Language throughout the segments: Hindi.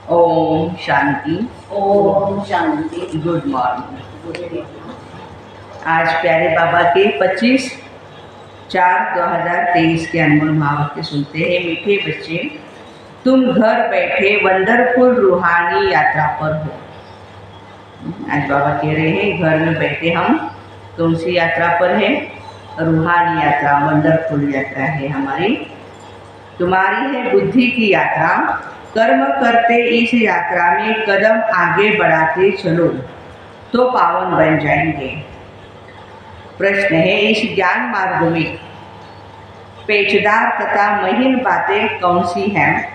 ओम शांति। ओम शांति। Good morning. आज प्यारे बाबा के 25/4/2023 के अनमोल महावाक्य सुनते हैं। मीठे बच्चे, तुम घर बैठे वंडरफुल रूहानी यात्रा पर हो। आज बाबा कह रहे हैं घर में बैठे हम कौन सी यात्रा पर है? रूहानी यात्रा, वंडरफुल यात्रा है हमारी। तुम्हारी है बुद्धि की यात्रा। कर्म करते इस यात्रा में कदम आगे बढ़ाते चलो तो पावन बन जाएंगे। प्रश्न है, इस ज्ञान मार्ग में पेचदार तथा महीन बातें कौन सी हैं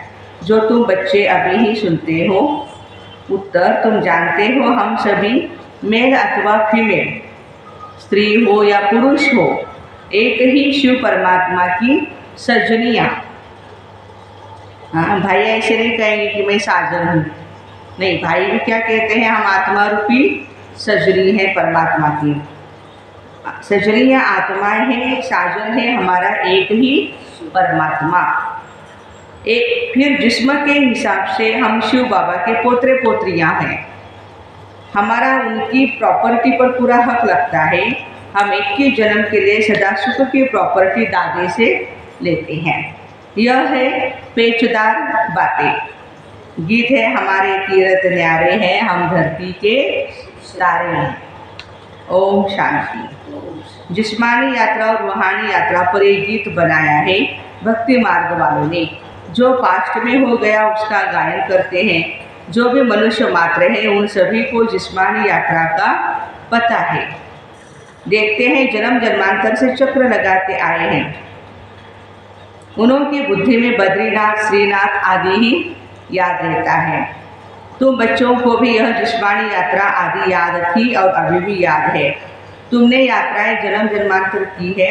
जो तुम बच्चे अभी ही सुनते हो? उत्तर, तुम जानते हो हम सभी मेल अथवा फीमेल, स्त्री हो या पुरुष हो, एक ही शिव परमात्मा की सजनियाँ। हाँ, भाई ऐसे नहीं कहेंगे कि मैं साजन हूँ। नहीं, भाई भी क्या कहते हैं, हम आत्मा रूपी सजनी है परमात्मा की। सजनी या आत्माएं हैं, साजन है हमारा एक ही परमात्मा। एक फिर जिस्म के हिसाब से हम शिव बाबा के पोतरे पोत्रियाँ हैं। हमारा उनकी प्रॉपर्टी पर पूरा हक लगता है। हम 21 जन्म के लिए सदा सुख की प्रॉपर्टी दादे से लेते हैं। यह है पेचदार बातें। गीत है, हमारे तीरथ न्यारे हैं, हम धरती के तारे हैं। ओम शांति। जिस्मानी यात्रा और रूहानी यात्रा पर एक गीत बनाया है भक्ति मार्ग वालों ने। जो पास्ट में हो गया उसका गायन करते हैं। जो भी मनुष्य मात्र है उन सभी को जिस्मानी यात्रा का पता है। देखते हैं जन्म जन्मांतर से चक्र लगाते आए हैं। उनकी बुद्धि में बद्रीनाथ, श्रीनाथ आदि ही याद रहता है। तुम बच्चों को भी यह जिस्मानी यात्रा आदि याद थी और अभी भी याद है। तुमने यात्राएं जन्म जन्मांतर की है।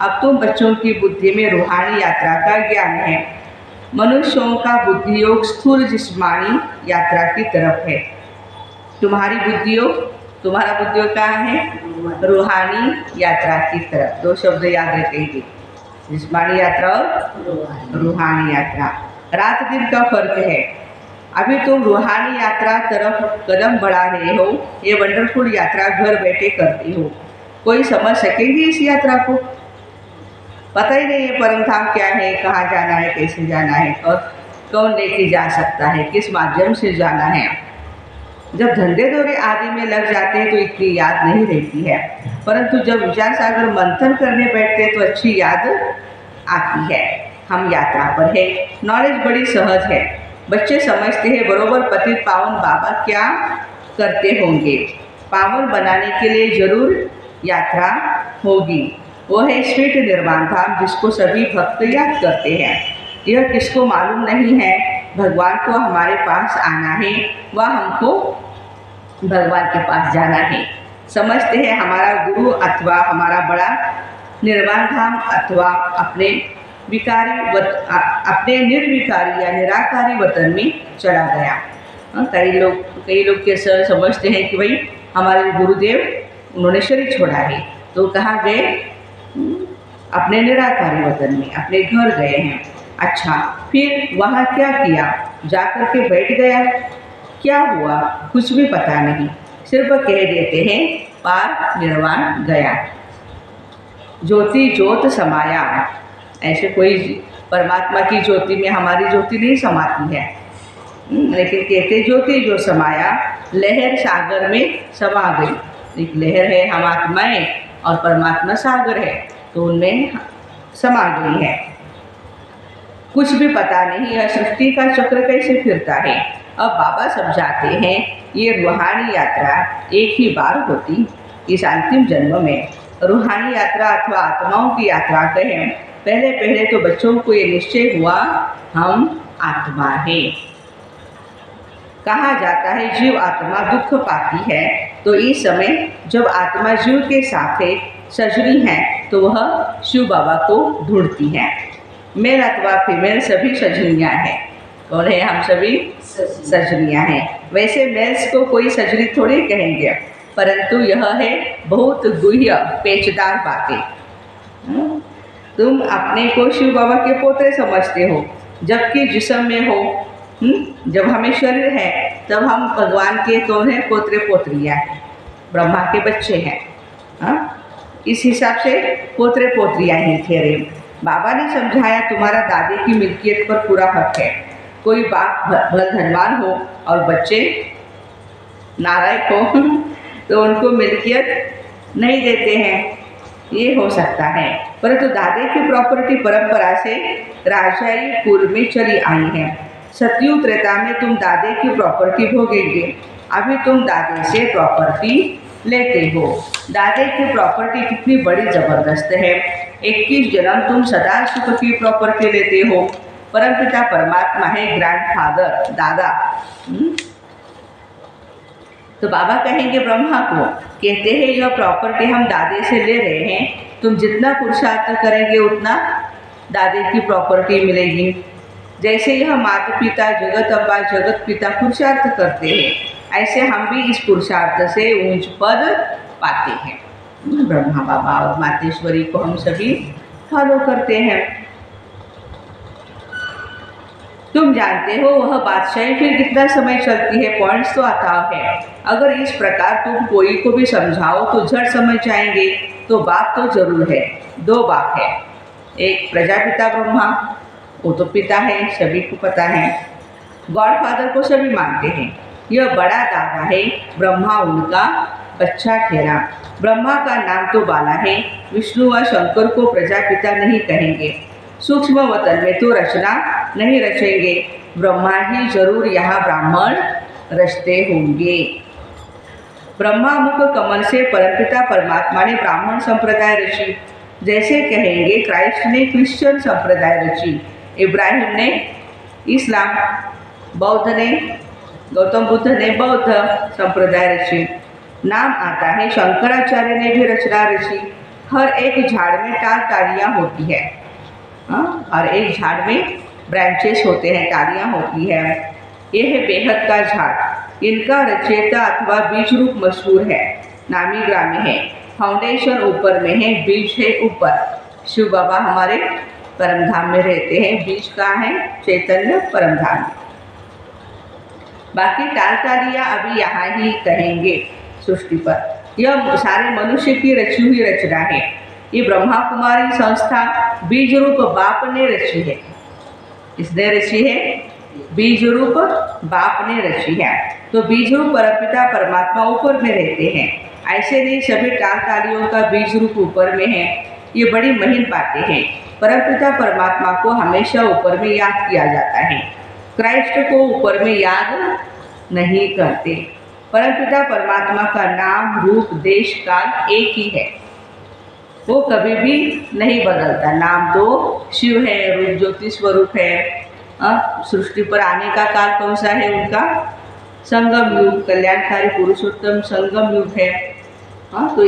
अब तुम बच्चों की बुद्धि में रूहानी यात्रा का ज्ञान है। मनुष्यों का बुद्धि योग स्थूल जिस्मानी यात्रा की तरफ है। तुम्हारी बुद्धि योग, तुम्हारा बुद्धि योग कहाँ है? रूहानी यात्रा की तरफ। दो शब्द याद रखेंगे, जिस्मानी यात्रा और रूहानी यात्रा। रात दिन का फर्क है। अभी तुम रूहानी यात्रा तरफ कदम बढ़ा रहे हो। ये वंडरफुल यात्रा घर बैठे करती हो। कोई समझ सकेंगे इस यात्रा को? पता ही नहीं है परम धाम क्या है, कहाँ जाना है, कैसे जाना है और कौन लेके जा सकता है, किस माध्यम से जाना है। जब धंधे दौरे आदि में लग जाते हैं तो इतनी याद नहीं रहती है, परंतु जब विचार सागर मंथन करने बैठते हैं तो अच्छी याद आती है। हम यात्रा पर है। नॉलेज बड़ी सहज है। बच्चे समझते हैं बरोबर पतित पावन बाबा क्या करते होंगे। पावन बनाने के लिए जरूर यात्रा होगी। वो है स्वीट निर्वाण धाम, जिसको सभी भक्त याद करते हैं। यह किसको मालूम नहीं है भगवान को हमारे पास आना है, वह हमको भगवान के पास जाना है। समझते हैं हमारा गुरु अथवा हमारा बड़ा निर्वाण धाम अथवा अपने निर्विकारी या निराकारी वतन में चला गया। कई लोग के सर समझते हैं कि भाई हमारे गुरुदेव उन्होंने शरीर छोड़ा है, तो कहाँ गए? अपने निराकारी वतन में, अपने घर गए हैं। अच्छा, फिर वहाँ क्या किया? जाकर के बैठ गया। क्या हुआ कुछ भी पता नहीं, सिर्फ कह देते हैं पार निर्वाण गया। ज्योति ज्योत समाया। ऐसे कोई परमात्मा की ज्योति में हमारी ज्योति नहीं समाती है, लेकिन कहते ज्योति जो समाया, लहर सागर में समा गई। एक लहर है, हम आत्माएं और परमात्मा सागर है, तो उनमें समा गई है। कुछ भी पता नहीं यह सृष्टि का चक्र कैसे फिरता है। अब बाबा समझाते हैं ये रूहानी यात्रा एक ही बार होती, इस अंतिम जन्म में। रूहानी यात्रा अथवा आत्माओं की यात्रा कहें, पहले तो बच्चों को ये निश्चय हुआ हम आत्मा है। कहा जाता है जीव आत्मा दुख पाती है, तो इस समय जब आत्मा जीव के साथ सजनी है तो वह शिव बाबा को ढूंढती है। मेल अथवा फीमेल सभी सजनियाँ हैं। कौन है? हम सभी सजनियाँ हैं। वैसे मेल्स को कोई सजनी थोड़ी कहेंगे, परंतु यह है बहुत गुह्य पेचदार बातें। तुम अपने को शिव बाबा के पोते समझते हो, जबकि जिस्म में हो जब हमें शरीर है तब हम भगवान के कौन है, पोतरे पोतरियाँ हैं, ब्रह्मा के बच्चे हैं। हाँ, इस हिसाब से पोतरे पोतरियाँ ही ठहरे। बाबा ने समझाया तुम्हारा दादी की मिल्कियत पर पूरा हक है। कोई बाप भल धनवान हो और बच्चे नालायक हो तो उनको मिल्कियत नहीं देते हैं, ये हो सकता है। परंतु दादे की प्रॉपर्टी परंपरा से राजाई कुल में चली आई है। सतयुग त्रेता में तुम दादे की प्रॉपर्टी भोगेंगे, अभी तुम दादे से प्रॉपर्टी लेते हो। दादे की प्रॉपर्टी कितनी बड़ी ज़बरदस्त है। 21 जन्म तुम सदा सुख की प्रॉपर्टी लेते हो। परमपिता परमात्मा है ग्रैंडफादर, दादा। तो बाबा कहेंगे ब्रह्मा को, कहते हैं यह प्रॉपर्टी हम दादे से ले रहे हैं, तुम जितना पुरुषार्थ करेंगे उतना दादे की प्रॉपर्टी मिलेगी। जैसे यह माता पिता जगत अब्बा जगत पिता पुरुषार्थ करते हैं, ऐसे हम भी इस पुरुषार्थ से ऊंच पद पाते हैं। ब्रह्मा बाबा और मातेश्वरी को हम सभी फॉलो करते हैं। तुम जानते हो वह बादशाही फिर कितना समय चलती है, पॉइंट्स तो आता है। अगर इस प्रकार तुम कोई को भी समझाओ तो झट समझ जाएंगे। तो बाप तो जरूर है, 2 बाप है, एक प्रजापिता ब्रह्मा, वो तो पिता है, सभी को पता है। गॉडफादर को सभी मानते हैं। यह बड़ा दादा है, ब्रह्मा उनका बच्चा ठहरा। ब्रह्मा का नाम तो बाला है, विष्णु व शंकर को प्रजापिता नहीं कहेंगे। सूक्ष्म वतन में तो रचना नहीं रचेंगे, ब्रह्मा ही जरूर यहाँ ब्राह्मण रचते होंगे। ब्रह्मा मुख कमल से परमपिता परमात्मा ने ब्राह्मण संप्रदाय रची। जैसे कहेंगे क्राइस्ट ने क्रिश्चियन संप्रदाय रची, इब्राहिम ने इस्लाम, बौद्ध ने, गौतम बुद्ध ने बौद्ध संप्रदाय रची। नाम आता है शंकराचार्य ने भी रचना रची। हर एक झाड़ में टालियाँ होती है, हर एक झाड़ में ब्रांचेस होते हैं, टालियाँ होती है। यह है बेहद का झाड़। इनका रचयिता अथवा बीज रूप मशहूर है, नामी ग्रामी है। फाउंडेशन ऊपर में है, बीज है ऊपर। शिव बाबा हमारे परमधाम में रहते हैं, बीज कहाँ है, चैतन्य परमधाम। बाकी टालियाँ अभी यहाँ ही कहेंगे सृष्टि पर। यह सारे मनुष्य की रची हुई रचना है। ये ब्रह्मा कुमारी संस्था बीज रूप बाप ने रची है। किसने रची है? बीज रूप बाप ने रची है। तो बीज रूप परमपिता परमात्मा ऊपर में रहते हैं। ऐसे नहीं सभी टालियों का बीज रूप ऊपर में है। ये बड़ी महीन बातें हैं। परमपिता परमात्मा को हमेशा ऊपर में याद किया जाता है, क्राइस्ट को ऊपर में याद नहीं करते। परमपिता परमात्मा का नाम रूप देश काल एक ही है, वो कभी भी नहीं बदलता। नाम तो शिव है, रूप ज्योति स्वरूप है। सृष्टि पर आने का काल कौन सा है उनका? संगम युग, कल्याणकारी पुरुषोत्तम संगम युग है। तो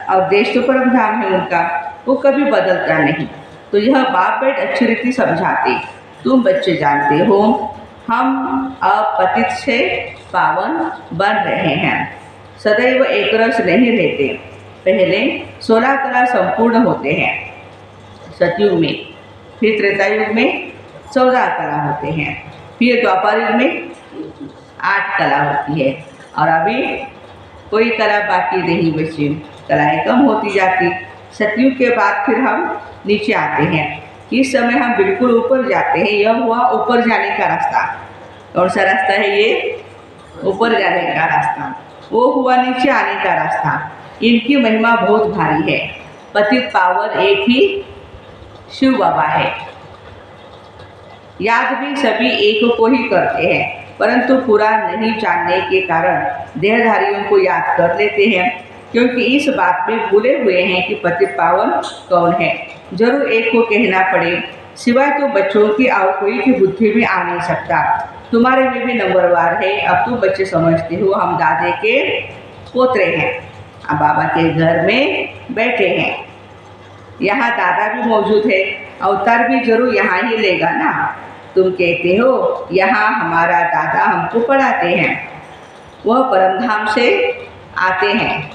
और देश तो परमधाम है उनका, वो कभी बदलता नहीं। तो यह बाप बेट अच्छी रीति समझाते। तुम बच्चे जानते हो हम अपतित से पावन बन रहे हैं। सदैव एक रस नहीं रहते। पहले 16 कला संपूर्ण होते हैं सतयुग में, फिर त्रेता युग में 14 कला होते हैं, फिर द्वापर युग में 8 कला होती है, और अभी कोई कला बाकी नहीं बची, कलाएँ कम होती जाती। सतयुग के बाद फिर हम नीचे आते हैं। इस समय हम बिल्कुल ऊपर जाते हैं। यह हुआ ऊपर जाने का रास्ता। कौन सा रास्ता है ये? ऊपर जाने का रास्ता। वो हुआ नीचे आने का रास्ता। इनकी महिमा बहुत भारी है। पतित पावन एक ही शिव बाबा है। याद भी सभी एक को ही करते हैं, परंतु पूरा नहीं जानने के कारण देहधारियों को याद कर लेते हैं, क्योंकि इस बात में भूले हुए हैं कि पतित पावन कौन है। जरूर एक को कहना पड़े, सिवाय तो बच्चों की और कोई की बुद्धि में आ नहीं सकता। तुम्हारे में भी नंबरवार है। अब तुम बच्चे समझते हो हम दादे के पोतरे हैं, अब बाबा के घर में बैठे हैं। यहाँ दादा भी मौजूद है, अवतार भी जरूर यहाँ ही लेगा ना। तुम कहते हो यहाँ हमारा दादा हमको पढ़ाते हैं, वह परमधाम से आते हैं,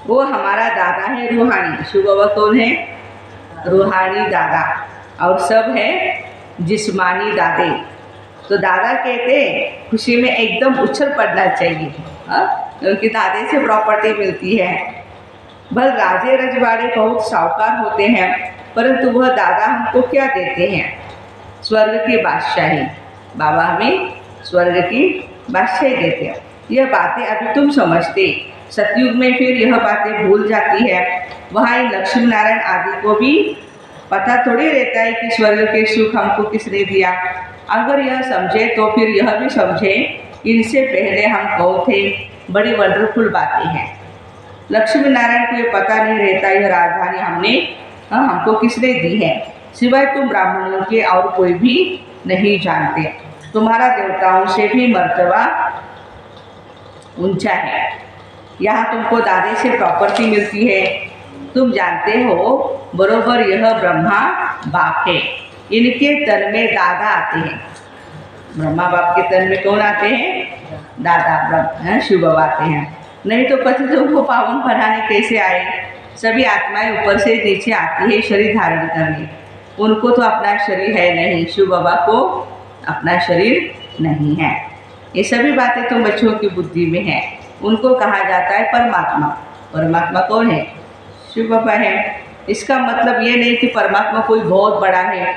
वो हमारा दादा है रूहानी। शिव बाबा कौन है? रूहानी दादा। और सब है जिस्मानी दादे। तो दादा कहते हैं खुशी में एकदम उछल पड़ना चाहिए, क्योंकि दादे से प्रॉपर्टी मिलती है। भल राजे रजवाड़े बहुत साहूकार होते हैं, परंतु वह दादा हमको क्या देते हैं? स्वर्ग की बादशाही। बाबा हमें स्वर्ग की बादशाही देते हैं। यह बातें अभी तुम समझते, सतयुग में फिर यह बातें भूल जाती है। वहाँ इन लक्ष्मी नारायण आदि को भी पता थोड़ी रहता है कि स्वर्ग के सुख हमको किसने दिया। अगर यह समझे तो फिर यह भी समझे इनसे पहले हम कौन थे। बड़ी वंडरफुल बातें हैं। लक्ष्मी नारायण को ये पता नहीं रहता यह राजधानी हमको किसने दी है। सिवाय तुम ब्राह्मणों के और कोई भी नहीं जानते। तुम्हारा देवताओं से भी मर्तबा ऊंचा है। यहाँ तुमको दादे से प्रॉपर्टी मिलती है। तुम जानते हो बरोबर यह ब्रह्मा बाप है। इनके तन में दादा आते हैं। ब्रह्मा बाप के तन में कौन आते हैं? दादा शिव बाबा आते हैं। नहीं तो पतितों को पावन बनाने कैसे आए? सभी आत्माएं ऊपर से नीचे आती है शरीर धारण करने। उनको तो अपना शरीर है नहीं, शिव बाबा को अपना शरीर नहीं है। ये सभी बातें तो बच्चों की बुद्धि में है। उनको कहा जाता है परमात्मा। परमात्मा कौन है? शिव बाबा है। इसका मतलब ये नहीं कि परमात्मा कोई बहुत बड़ा है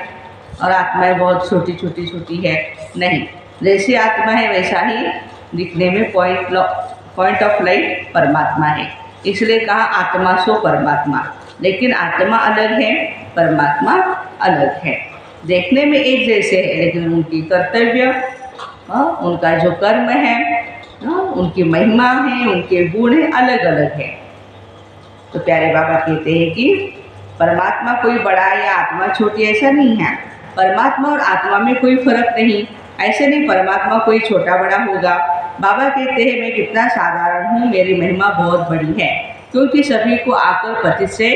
और आत्माएं बहुत छोटी छोटी छोटी है। नहीं, जैसी आत्मा है वैसा ही दिखने में पॉइंट ऑफ लाइट परमात्मा है। इसलिए कहा आत्मा सो परमात्मा। लेकिन आत्मा अलग है, परमात्मा अलग है। देखने में एक जैसे है, लेकिन उनकी कर्तव्य, उनका जो कर्म है, उनकी महिमा है, उनके गुण है, अलग अलग है। तो प्यारे बाबा कहते हैं कि परमात्मा कोई बड़ा या आत्मा छोटी ऐसा नहीं है। परमात्मा और आत्मा में कोई फर्क नहीं। ऐसे नहीं परमात्मा कोई छोटा बड़ा होगा। बाबा कहते हैं मैं कितना साधारण हूँ, मेरी महिमा बहुत बड़ी है, क्योंकि सभी को आकर पति से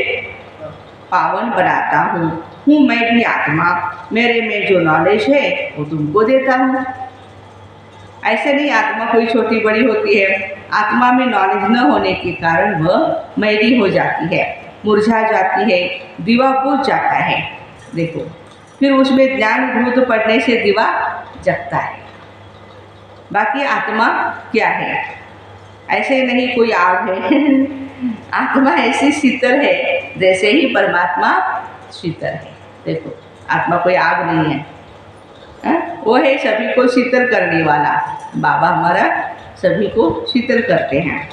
पावन बनाता हूँ मैं भी आत्मा। मेरे में जो नॉलेज है वो तुमको देता हूँ। ऐसे नहीं आत्मा कोई छोटी बड़ी होती है। आत्मा में नॉलेज न होने के कारण वह मैली हो जाती है, मुरझा जाती है, दीवा बुझ जाता है। देखो, फिर उसमें ज्ञान घूत पड़ने से दीवा जगता है। बाकी आत्मा क्या है? ऐसे नहीं कोई आग है। आत्मा ऐसी शीतल है जैसे ही परमात्मा शीतल है। देखो, आत्मा कोई आग नहीं है, वो है सभी को शीतल करने वाला। बाबा हमारा सभी को शीतल करते हैं।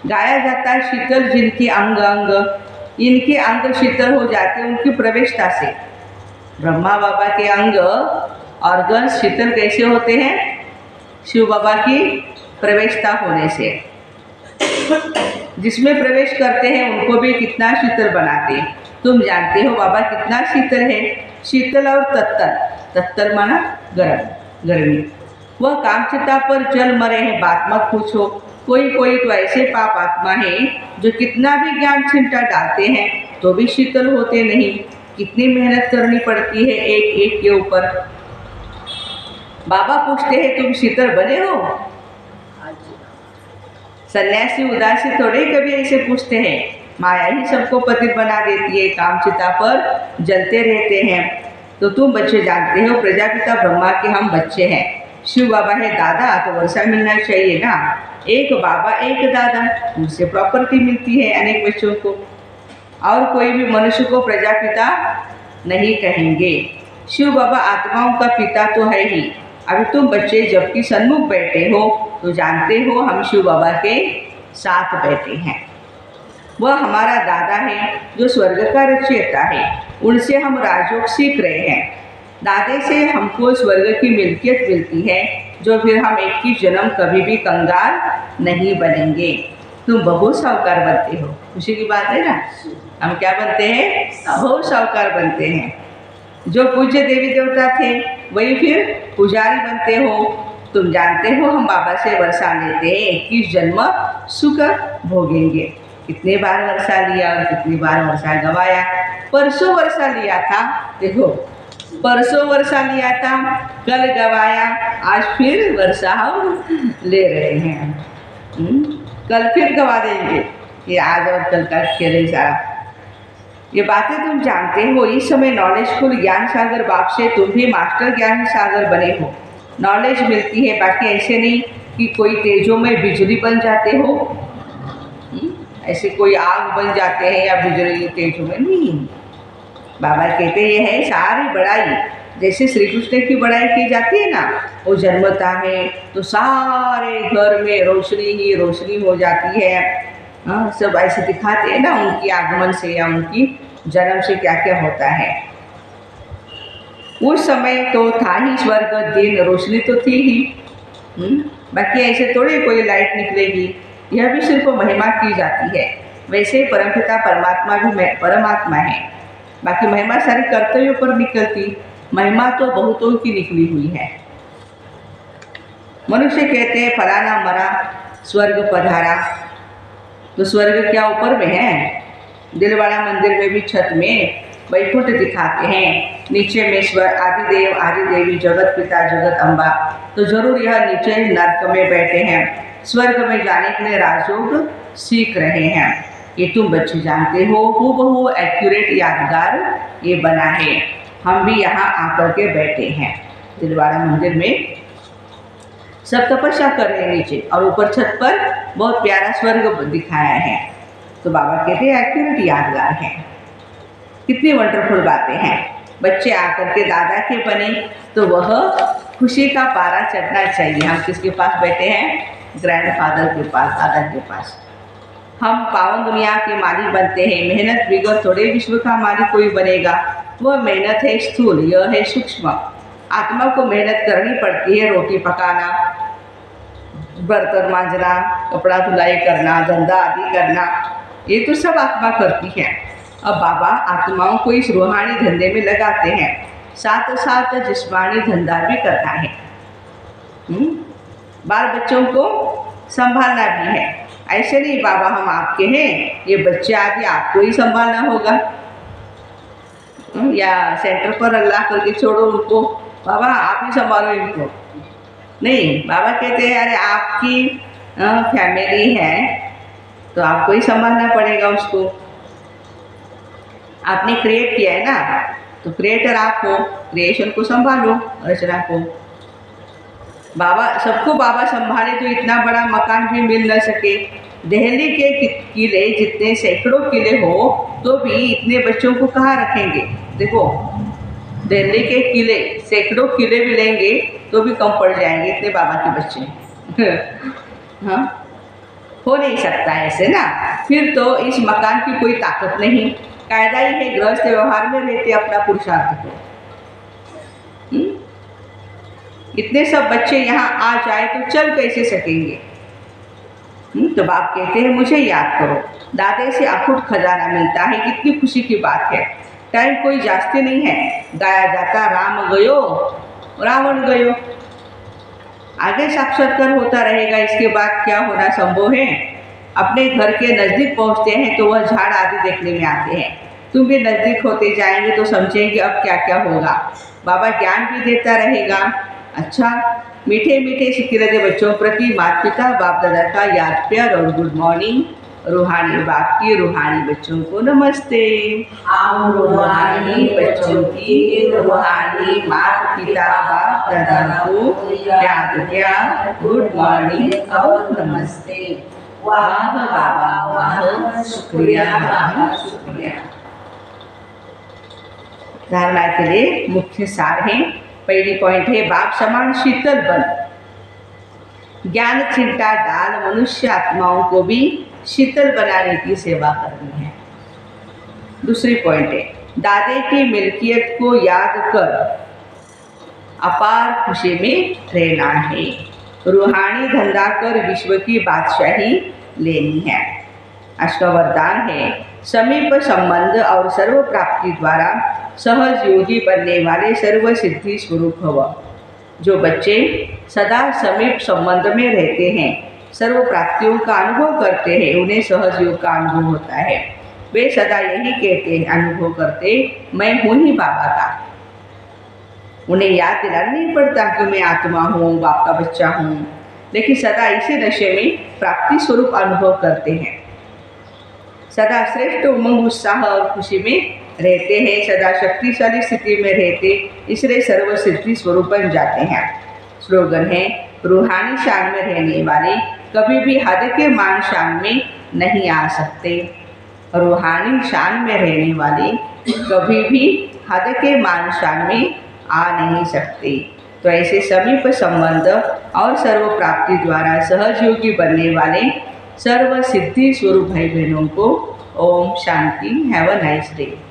गाया जाता है शीतल जिनके अंग अंग, इनके अंग शीतल हो जाते हैं उनकी प्रवेशता से। ब्रह्मा बाबा के अंग ऑर्गन शीतल कैसे होते हैं? शिव बाबा की प्रवेशता होने से। जिसमें प्रवेश करते हैं उनको भी कितना शीतल बनाते हैं। तुम जानते हो बाबा कितना शीतल है। शीतल और तत्तल, तत्तल माना गर्मी। वह कामचिता पर जल मरे हैं, बात मत पूछो। कोई कोई तो ऐसे पाप आत्मा है जो कितना भी ज्ञान छिंटा डालते हैं तो भी शीतल होते नहीं। कितनी मेहनत करनी पड़ती है एक एक के ऊपर। बाबा पूछते हैं तुम शीतल बने हो? सन्यासी उदासी थोड़े कभी ऐसे पूछते हैं। माया ही सबको पतित बना देती है, कामचिता पर जलते रहते हैं। तो तुम बच्चे जानते हो प्रजापिता ब्रह्मा के हम बच्चे हैं। शिव बाबा है दादा, तो वर्षा मिलना चाहिए ना। एक बाबा एक दादा, उनसे प्रॉपर्टी मिलती है अनेक बच्चों को। और कोई भी मनुष्य को प्रजापिता नहीं कहेंगे। शिव बाबा आत्माओं का पिता तो है ही। अभी तुम बच्चे जबकि सन्मुख बैठे हो तो जानते हो हम शिव बाबा के साथ बैठे हैं। वह हमारा दादा है जो स्वर्ग का रचयिता है। उनसे हम राजयोग सीख रहे हैं। दादे से हमको स्वर्ग की मिल्कियत मिलती है, जो फिर हम 21 जन्म कभी भी कंगाल नहीं बनेंगे। तुम बहुत साहूकार बनते हो। खुशी की बात है ना। हम क्या बनते हैं? बहुत साहूकार बनते हैं। जो पूज्य देवी देवता थे वही फिर पुजारी बनते हो। तुम जानते हो हम बाबा से वर्षा लेते हैं, 21 जन्म सुख भोगेंगे। कितने बार वर्षा लिया और कितनी बार वर्षा गवाया। परसों वर्षा लिया था, देखो परसों वर्षा लिया था, कल गवाया, आज फिर वर्षा हम ले रहे हैं। कल फिर गवा देंगे। ये आज और कल का खेल है सारा। ये बातें तुम जानते हो। इस समय नॉलेजफुल ज्ञान सागर बाप से तुम भी मास्टर ज्ञान सागर बने हो। नॉलेज मिलती है, बाकी ऐसे नहीं कि कोई तेजों में बिजली बन जाते हो। ऐसे कोई आग बन जाते हैं या बिजली तेजों में नहीं। बाबा कहते ये है सारी बड़ाई। जैसे श्री कृष्ण की बड़ाई की जाती है ना, वो जन्मता है तो सारे घर में रोशनी ही रोशनी हो जाती है। सब ऐसे दिखाते हैं ना उनकी आगमन से या उनकी जन्म से क्या क्या होता है। उस समय तो था ही स्वर्ग, दिन रोशनी तो थी ही। बाकी ऐसे थोड़ी कोई लाइट निकलेगी, यह भी सिर्फ महिमा की जाती है। वैसे परमपिता परमात्मा भी परमात्मा है, बाकी महिमा सारी कर्तव्यों पर निकलती, महिमा तो बहुतों की निकली हुई है। मनुष्य कहते हैं फलाना मरा स्वर्ग पधारा, तो स्वर्ग क्या ऊपर में है? दिलवाड़ा मंदिर में भी छत में वैकुंठ दिखाते हैं, नीचे में स्वर्ग आदिदेव आदिदेवी जगत पिता जगत अम्बा, तो जरूर यह नीचे नर्क में बैठे हैं, स्वर्ग में जाने के लिए राजयोग सीख रहे हैं। ये तुम बच्चे जानते हो, हूबहू एक्यूरेट यादगार ये बना है। हम भी यहाँ आकर के बैठे हैं दिलवाड़ा मंदिर में, सब तपस्या कर रहे हैं नीचे, और ऊपर छत पर बहुत प्यारा स्वर्ग दिखाया है। तो बाबा कहते हैं एक्यूरेट यादगार है। कितनी वंडरफुल बातें हैं। बच्चे आकर के दादा के बने तो वह खुशी का पारा चढ़ना चाहिए। हम किसके पास बैठे हैं? ग्रैंडफादर के पास, दादा के पास। हम पावन दुनिया के मालिक बनते हैं। मेहनत बिगड़ थोड़े विश्व का मालिक कोई बनेगा। वह मेहनत है स्थूल, यह है सूक्ष्म। आत्मा को मेहनत करनी पड़ती है, रोटी पकाना, बर्तन मांजना, कपड़ा धुलाई करना, धंधा आदि करना, ये तो सब आत्मा करती है। अब बाबा आत्माओं को इस रूहानी धंधे में लगाते हैं, साथ साथ जिस्मानी धंधा भी करना है। बाल बच्चों को संभालना भी है। ऐसे नहीं बाबा हम आपके हैं, ये बच्चे आदि आपको ही संभालना होगा, या सेंटर पर अल्लाह करके छोड़ो उनको, बाबा आप ही संभालो इनको। नहीं, बाबा कहते हैं अरे आपकी फैमिली है तो आपको ही संभालना पड़ेगा उसको। आपने क्रिएट किया है ना, तो क्रिएटर आप हो, क्रिएशन को संभालो, रचना को। बाबा सबको बाबा संभाले तो इतना बड़ा मकान भी मिल न सके। दिल्ली के किले जितने सैकड़ों किले हो तो भी इतने बच्चों को कहाँ रखेंगे? देखो दिल्ली के किले सैकड़ों किले भी लेंगे तो भी कम पड़ जाएंगे, इतने बाबा के बच्चे। हाँ, हो नहीं सकता ऐसे ना। फिर तो इस मकान की कोई ताकत नहीं। कायदा ही है गृहस्थ व्यवहार में रहते अपना पुरुषार्थ को। इतने सब बच्चे यहाँ आ जाए तो चल कैसे सकेंगे? तो बाप कहते हैं मुझे याद करो, दादे से अखुट खजाना मिलता है, कितनी खुशी की बात है। टाइम कोई जास्ती नहीं है, गाया जाता राम गयो रावण गयो। आगे साक्षात्कार होता रहेगा, इसके बाद क्या होना संभव है। अपने घर के नज़दीक पहुँचते हैं तो वह झाड़ आदि देखने में आते हैं। तुम भी नज़दीक होते जाएंगे तो समझेंगे अब क्या क्या होगा। बाबा ज्ञान भी देता रहेगा। अच्छा, मीठे मीठे सिकिरते बच्चों प्रति माता पिता बाप दादा का याद प्यार और गुड मॉर्निंग। रूहानी बाप की रूहानी बच्चों को नमस्ते। हम रूहानी बच्चों की रूहानी माता पिता बाप दादा को याद प्यार, गुड मॉर्निंग और नमस्ते। वाह बाबा वाह, शुक्रिया बाबा शुक्रिया। धारणा के लिए मुख्य सार है। पहली पॉइंट है बाप समान शीतल बन। ज्ञान छिंटा डाल मनुष्य आत्माओं को भी शीतल बनाने की सेवा करनी है। दूसरी पॉइंट है दादे की मिल्कियत को याद कर अपार खुशी में रहना है। रूहानी धंधा कर विश्व की बादशाही लेनी है। अष्ट वरदान है समीप संबंध और सर्व प्राप्ति द्वारा सहज योगी बनने वाले सर्व सिद्धि स्वरूप भव। जो बच्चे सदा समीप संबंध में रहते हैं, सर्व प्राप्तियों का अनुभव करते हैं, उन्हें सहज योग का अनुभव होता है। वे सदा यही कहते हैं, अनुभव करते मैं हूँ ही बाबा का। उन्हें याद दिलाना नहीं पड़ता कि मैं आत्मा हूँ, बाप का बच्चा हूँ, लेकिन सदा इसी नशे में प्राप्ति स्वरूप अनुभव करते हैं। सदा श्रेष्ठ उमंग उत्साह और खुशी में रहते हैं, सदा शक्तिशाली स्थिति में रहते, इसलिए सर्व सिद्धि स्वरूप बन जाते हैं। स्लोगन है, रूहानी शान में रहने वाले कभी भी हद के मान शान में नहीं आ सकते। रूहानी शान में रहने वाले कभी भी हद के मान शान में आ नहीं सकते। तो ऐसे समीप संबंध और सर्व प्राप्ति द्वारा सहजयोगी बनने वाले सर्व सिद्धि स्वरूप भाई बहनों को ओम शांति। Have a nice day.